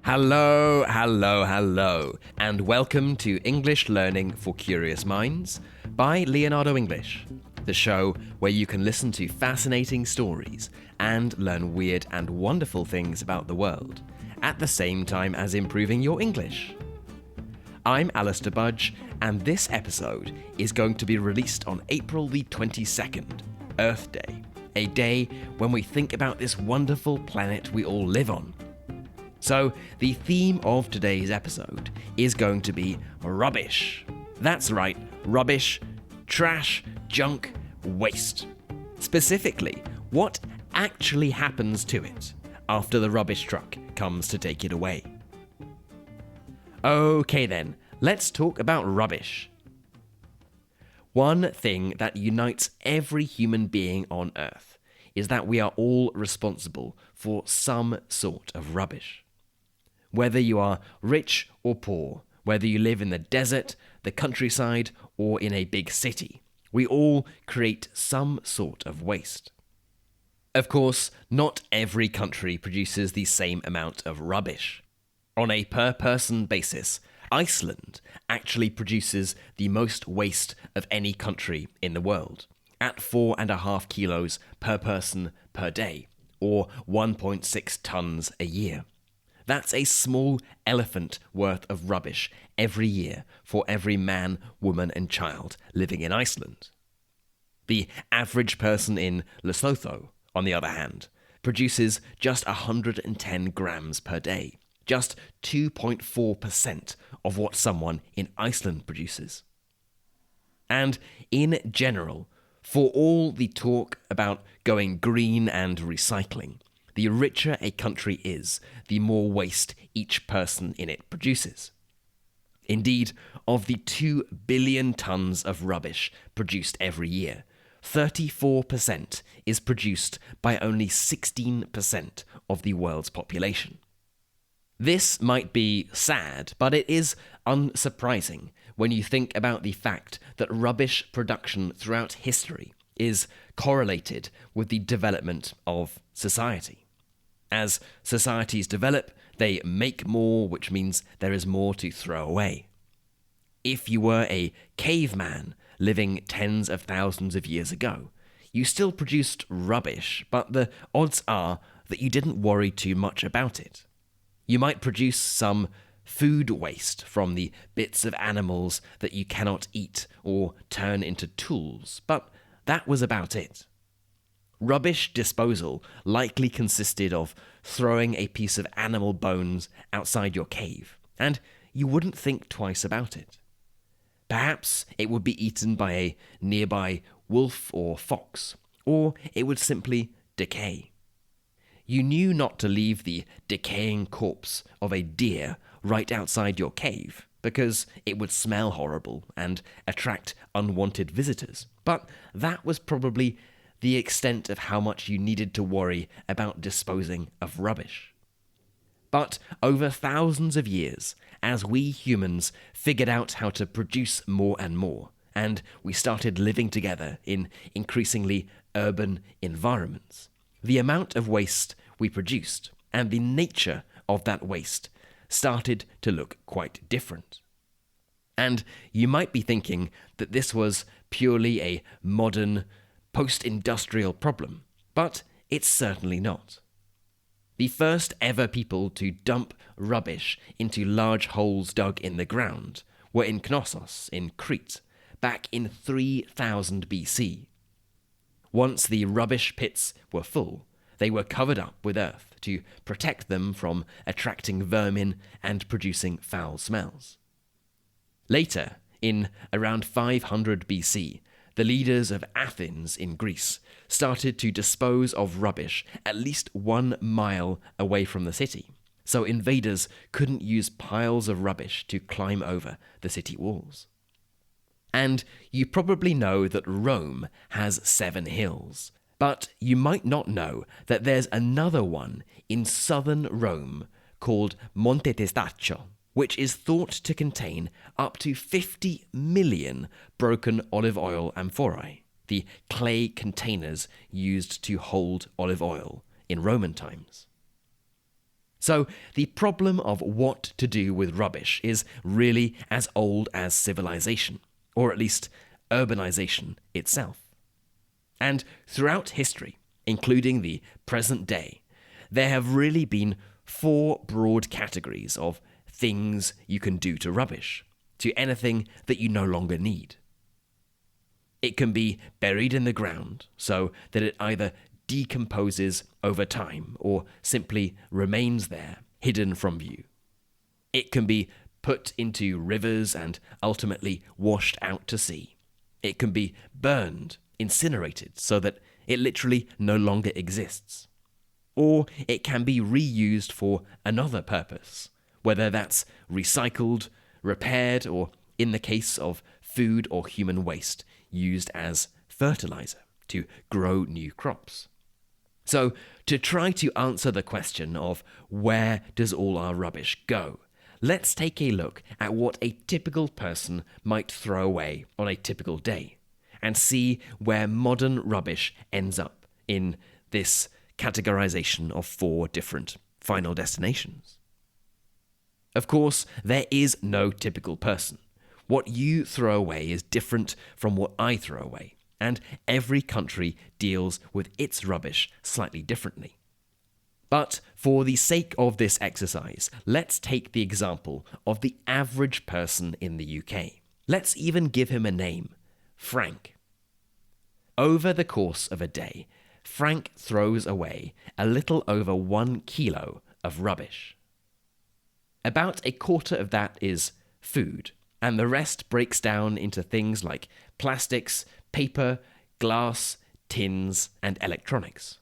Hello, hello, hello, and welcome to English Learning for Curious Minds by Leonardo English, the show where you can listen to fascinating stories and learn weird and wonderful things about the world, at the same time as improving your English. I'm Alistair Budge, and this episode is going to be released on April the 22nd, Earth Day, a day when we think about this wonderful planet we all live on. So, the theme of today's episode is going to be rubbish. That's right, rubbish, trash, junk, waste. Specifically, what actually happens to it after the rubbish truck comes to take it away. Okay then, let's talk about rubbish. One thing that unites every human being on Earth is that we are all responsible for some sort of rubbish. Whether you are rich or poor, whether you live in the desert, the countryside, or in a big city, we all create some sort of waste. Of course, not every country produces the same amount of rubbish. On a per-person basis, Iceland actually produces the most waste of any country in the world, at 4.5 kilos per person per day, or 1.6 tons a year. That's a small elephant worth of rubbish every year for every man, woman, and child living in Iceland. The average person in Lesotho, on the other hand, produces just 110 grams per day, just 2.4% of what someone in Iceland produces. And in general, for all the talk about going green and recycling, the richer a country is, the more waste each person in it produces. Indeed, of the 2 billion tons of rubbish produced every year, 34% is produced by only 16% of the world's population. This might be sad, but it is unsurprising when you think about the fact that rubbish production throughout history is correlated with the development of society. As societies develop, they make more, which means there is more to throw away. If you were a caveman living tens of thousands of years ago, you still produced rubbish, but the odds are that you didn't worry too much about it. You might produce some food waste from the bits of animals that you cannot eat or turn into tools, but that was about it. Rubbish disposal likely consisted of throwing a piece of animal bones outside your cave, and you wouldn't think twice about it. Perhaps it would be eaten by a nearby wolf or fox, or it would simply decay. You knew not to leave the decaying corpse of a deer right outside your cave, because it would smell horrible and attract unwanted visitors, but that was probably the extent of how much you needed to worry about disposing of rubbish. But over thousands of years, as we humans figured out how to produce more and more, and we started living together in increasingly urban environments, the amount of waste we produced and the nature of that waste started to look quite different. And you might be thinking that this was purely a modern, post-industrial problem, but it's certainly not. The first ever people to dump rubbish into large holes dug in the ground were in Knossos in Crete, back in 3000 BC. Once the rubbish pits were full, they were covered up with earth to protect them from attracting vermin and producing foul smells. Later, in around 500 BC, the leaders of Athens in Greece started to dispose of rubbish at least 1 mile away from the city, so invaders couldn't use piles of rubbish to climb over the city walls. And you probably know that Rome has 7 hills, but you might not know that there's another one in southern Rome called Monte Testaccio, which is thought to contain up to 50 million broken olive oil amphorae, the clay containers used to hold olive oil in Roman times. So the problem of what to do with rubbish is really as old as civilization, or at least urbanization itself. And throughout history, including the present day, there have really been four broad categories of things you can do to rubbish, to anything that you no longer need. It can be buried in the ground so that it either decomposes over time or simply remains there, hidden from view. It can be put into rivers and ultimately washed out to sea. It can be burned, incinerated, so that it literally no longer exists. Or it can be reused for another purpose, whether that's recycled, repaired, or, in the case of food or human waste, used as fertilizer to grow new crops. So, to try to answer the question of where does all our rubbish go, let's take a look at what a typical person might throw away on a typical day, and see where modern rubbish ends up in this categorization of four different final destinations. Of course, there is no typical person. What you throw away is different from what I throw away, and every country deals with its rubbish slightly differently. But for the sake of this exercise, let's take the example of the average person in the UK. Let's even give him a name, Frank. Over the course of a day, Frank throws away a little over 1 kilo of rubbish. About a quarter of that is food, and the rest breaks down into things like plastics, paper, glass, tins, and electronics.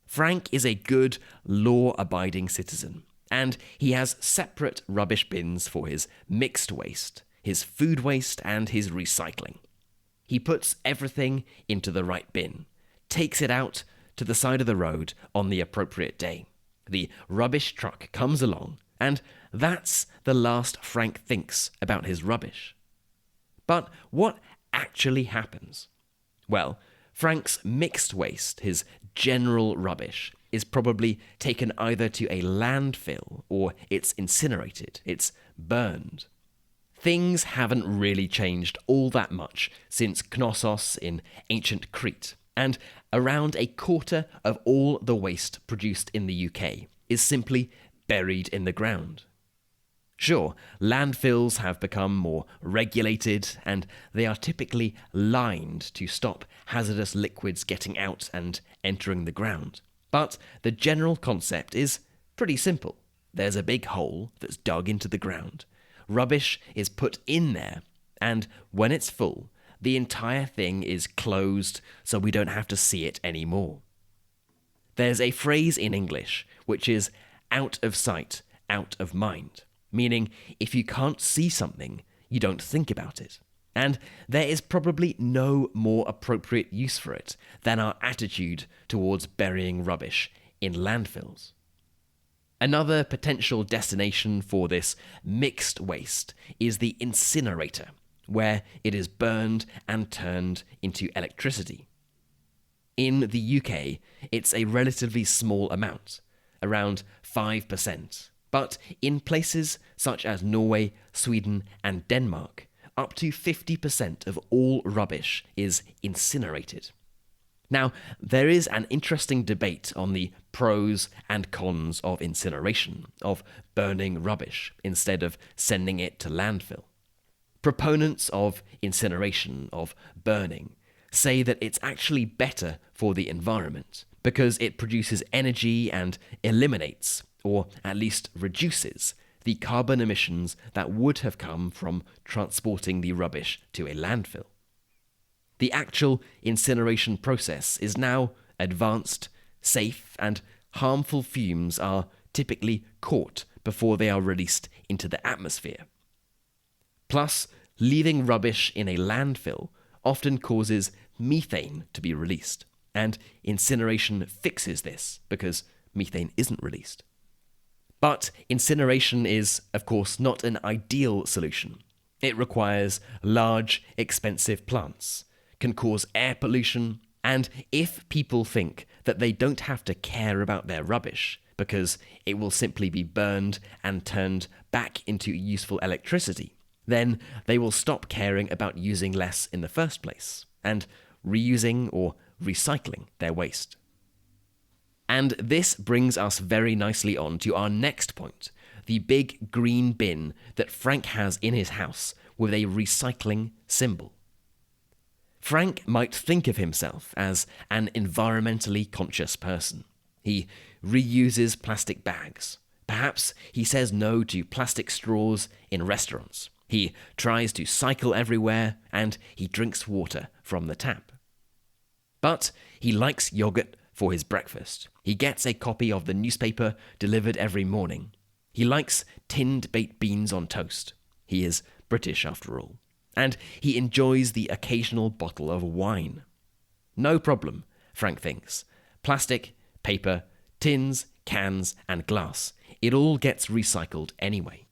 Frank is a good, law-abiding citizen, and he has separate rubbish bins for his mixed waste, his food waste, and his recycling. He puts everything into the right bin, takes it out to the side of the road on the appropriate day. The rubbish truck comes along, and that's the last Frank thinks about his rubbish. But what actually happens? Well, Frank's mixed waste, his general rubbish, is probably taken either to a landfill or it's incinerated, it's burned. Things haven't really changed all that much since Knossos in ancient Crete, and around a quarter of all the waste produced in the UK is simply buried in the ground. Sure, landfills have become more regulated, and they are typically lined to stop hazardous liquids getting out and entering the ground. But the general concept is pretty simple. There's a big hole that's dug into the ground. Rubbish is put in there, and when it's full, the entire thing is closed so we don't have to see it anymore. There's a phrase in English which is out of sight, out of mind, meaning if you can't see something, you don't think about it. And there is probably no more appropriate use for it than our attitude towards burying rubbish in landfills. Another potential destination for this mixed waste is the incinerator, where it is burned and turned into electricity. In the UK, it's a relatively small amount, around 5%, but in places such as Norway, Sweden, and Denmark, up to 50% of all rubbish is incinerated. Now, there is an interesting debate on the pros and cons of incineration, of burning rubbish instead of sending it to landfill. Proponents of incineration, of burning, say that it's actually better for the environment because it produces energy and eliminates, or at least reduces, the carbon emissions that would have come from transporting the rubbish to a landfill. The actual incineration process is now advanced, safe, and harmful fumes are typically caught before they are released into the atmosphere. Plus, leaving rubbish in a landfill often causes methane to be released, and incineration fixes this because methane isn't released. But incineration is, of course, not an ideal solution. It requires large, expensive plants, can cause air pollution, And if people think that they don't have to care about their rubbish because it will simply be burned and turned back into useful electricity, then they will stop caring about using less in the first place and reusing or recycling their waste. And this brings us very nicely on to our next point, the big green bin that Frank has in his house with a recycling symbol. Frank might think of himself as an environmentally conscious person. He reuses plastic bags. Perhaps he says no to plastic straws in restaurants. He tries to cycle everywhere, and he drinks water from the tap. But he likes yogurt for his breakfast. He gets a copy of the newspaper delivered every morning. He likes tinned baked beans on toast. He is British after all. And he enjoys the occasional bottle of wine. No problem, Frank thinks. Plastic, paper, tins, cans, and glass. It all gets recycled anyway.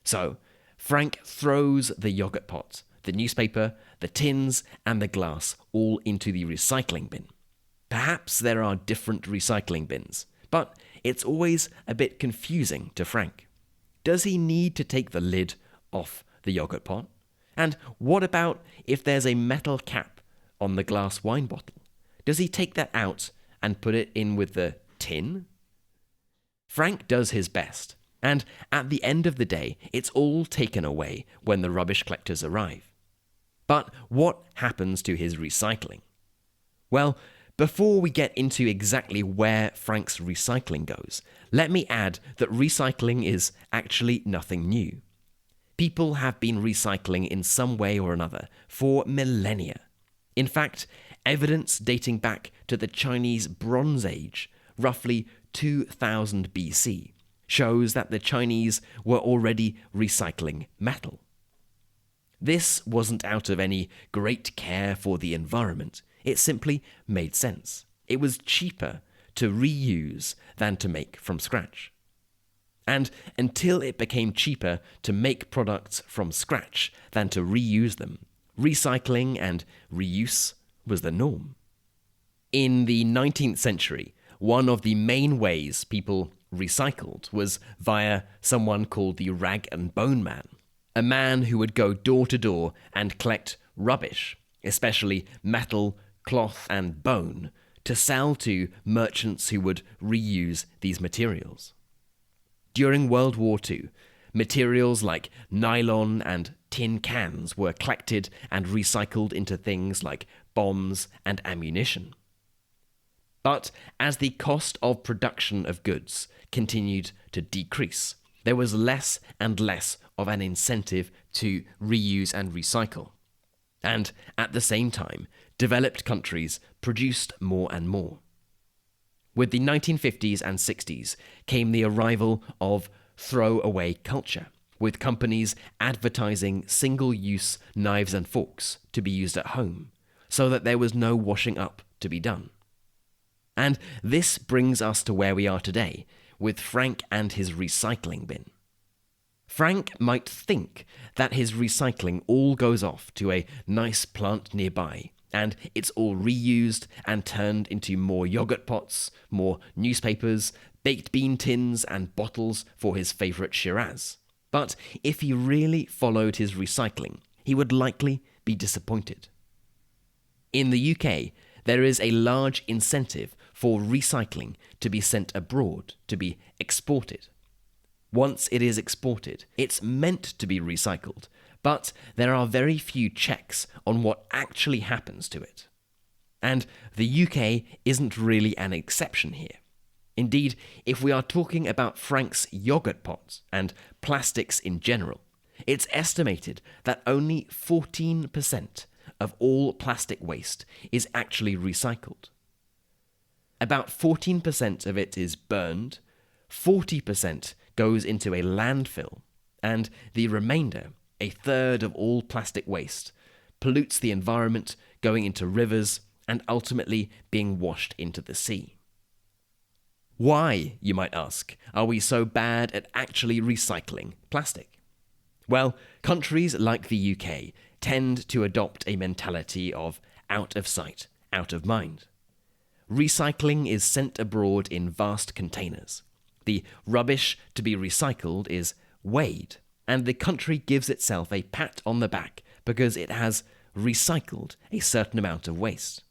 So, Frank throws the yogurt pot, the newspaper, the tins, and the glass all into the recycling bin. Perhaps there are different recycling bins, but it's always a bit confusing to Frank. Does he need to take the lid off the yogurt pot? And what about if there's a metal cap on the glass wine bottle? Does he take that out and put it in with the tin? Frank does his best, and at the end of the day, it's all taken away when the rubbish collectors arrive. But what happens to his recycling? Well, before we get into exactly where Frank's recycling goes, let me add that recycling is actually nothing new. People have been recycling in some way or another for millennia. In fact, evidence dating back to the Chinese Bronze Age, roughly 2000 BC, shows that the Chinese were already recycling metal. This wasn't out of any great care for the environment. It simply made sense. It was cheaper to reuse than to make from scratch. And until it became cheaper to make products from scratch than to reuse them, recycling and reuse was the norm. In the 19th century, one of the main ways people recycled was via someone called the rag and bone man, a man who would go door to door and collect rubbish, especially metal, cloth and bone, to sell to merchants who would reuse these materials. During World War II, materials like nylon and tin cans were collected and recycled into things like bombs and ammunition. But as the cost of production of goods continued to decrease, there was less and less of an incentive to reuse and recycle. And at the same time, developed countries produced more and more. With the 1950s and 60s came the arrival of throw-away culture, with companies advertising single-use knives and forks to be used at home, so that there was no washing up to be done. And this brings us to where we are today, with Frank and his recycling bin. Frank might think that his recycling all goes off to a nice plant nearby, and it's all reused and turned into more yogurt pots, more newspapers, baked bean tins and bottles for his favourite Shiraz. But if he really followed his recycling, he would likely be disappointed. In the UK, there is a large incentive for recycling to be sent abroad, to be exported. Once it is exported, it's meant to be recycled, but there are very few checks on what actually happens to it. And the UK isn't really an exception here. Indeed, if we are talking about Frank's yogurt pots and plastics in general, it's estimated that only 14% of all plastic waste is actually recycled. About 14% of it is burned, 40% goes into a landfill, and the remainder, a third of all plastic waste, pollutes the environment, going into rivers and ultimately being washed into the sea. Why, you might ask, are we so bad at actually recycling plastic? Well, countries like the UK tend to adopt a mentality of out of sight, out of mind. Recycling is sent abroad in vast containers. The rubbish to be recycled is weighed, and the country gives itself a pat on the back because it has recycled a certain amount of waste.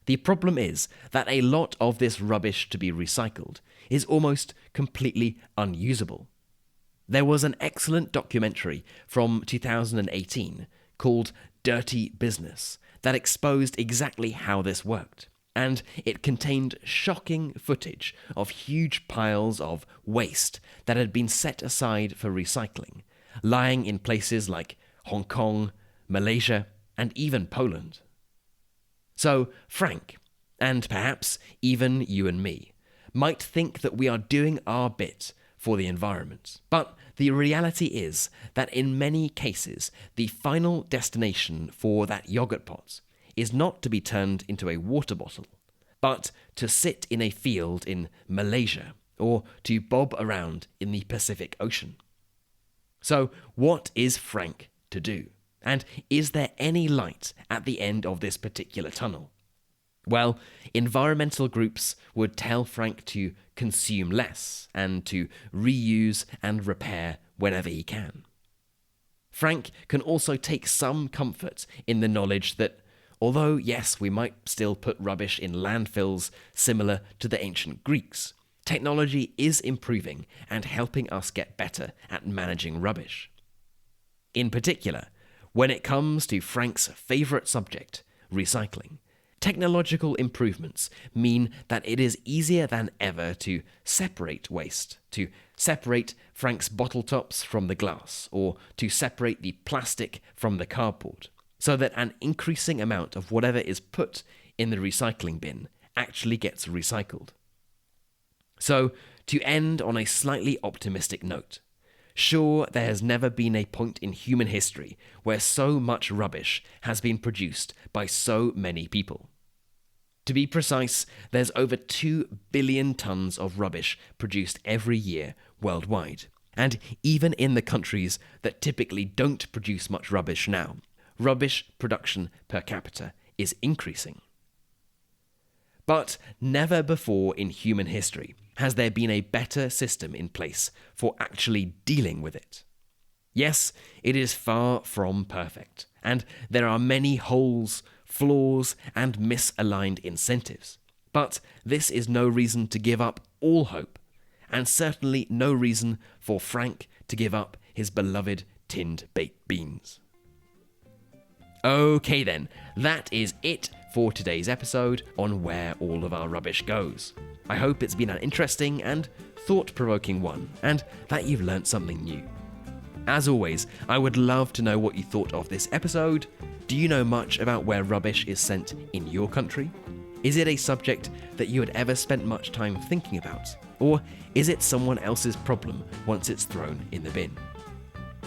The problem is that a lot of this rubbish to be recycled is almost completely unusable. There was an excellent documentary from 2018 called Dirty Business that exposed exactly how this worked, and it contained shocking footage of huge piles of waste that had been set aside for recycling, lying in places like Hong Kong, Malaysia, and even Poland. So Frank, and perhaps even you and me, might think that we are doing our bit for the environment, but the reality is that in many cases, the final destination for that yogurt pot is not to be turned into a water bottle, but to sit in a field in Malaysia or to bob around in the Pacific Ocean. So what is Frank to do? And is there any light at the end of this particular tunnel? Well, environmental groups would tell Frank to consume less and to reuse and repair whenever he can. Frank can also take some comfort in the knowledge that although, yes, we might still put rubbish in landfills similar to the ancient Greeks, technology is improving and helping us get better at managing rubbish. In particular, when it comes to Frank's favourite subject, recycling, technological improvements mean that it is easier than ever to separate waste, to separate Frank's bottle tops from the glass, or to separate the plastic from the cardboard, so that an increasing amount of whatever is put in the recycling bin actually gets recycled. So, to end on a slightly optimistic note, sure, there has never been a point in human history where so much rubbish has been produced by so many people. To be precise, there's over 2 billion tons of rubbish produced every year worldwide. And even in the countries that typically don't produce much rubbish now, rubbish production per capita is increasing. But never before in human history has there been a better system in place for actually dealing with it. Yes, it is far from perfect, and there are many holes, flaws, and misaligned incentives. But this is no reason to give up all hope, and certainly no reason for Frank to give up his beloved tinned baked beans. Okay then, that is it for today's episode on where all of our rubbish goes. I hope it's been an interesting and thought-provoking one, and that you've learnt something new. As always, I would love to know what you thought of this episode. Do you know much about where rubbish is sent in your country? Is it a subject that you had ever spent much time thinking about? Or is it someone else's problem once it's thrown in the bin?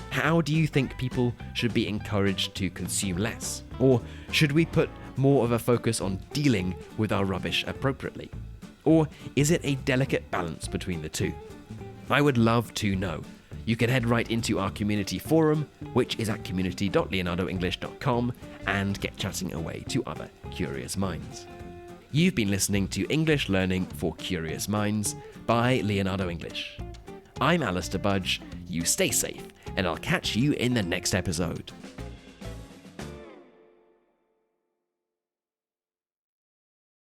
How do you think people should be encouraged to consume less? Or should we put more of a focus on dealing with our rubbish appropriately? Or is it a delicate balance between the two? I would love to know. You can head right into our community forum, which is at community.leonardoenglish.com, and get chatting away to other curious minds. You've been listening to English Learning for Curious Minds by Leonardo English. I'm Alistair Budge, you stay safe, and I'll catch you in the next episode.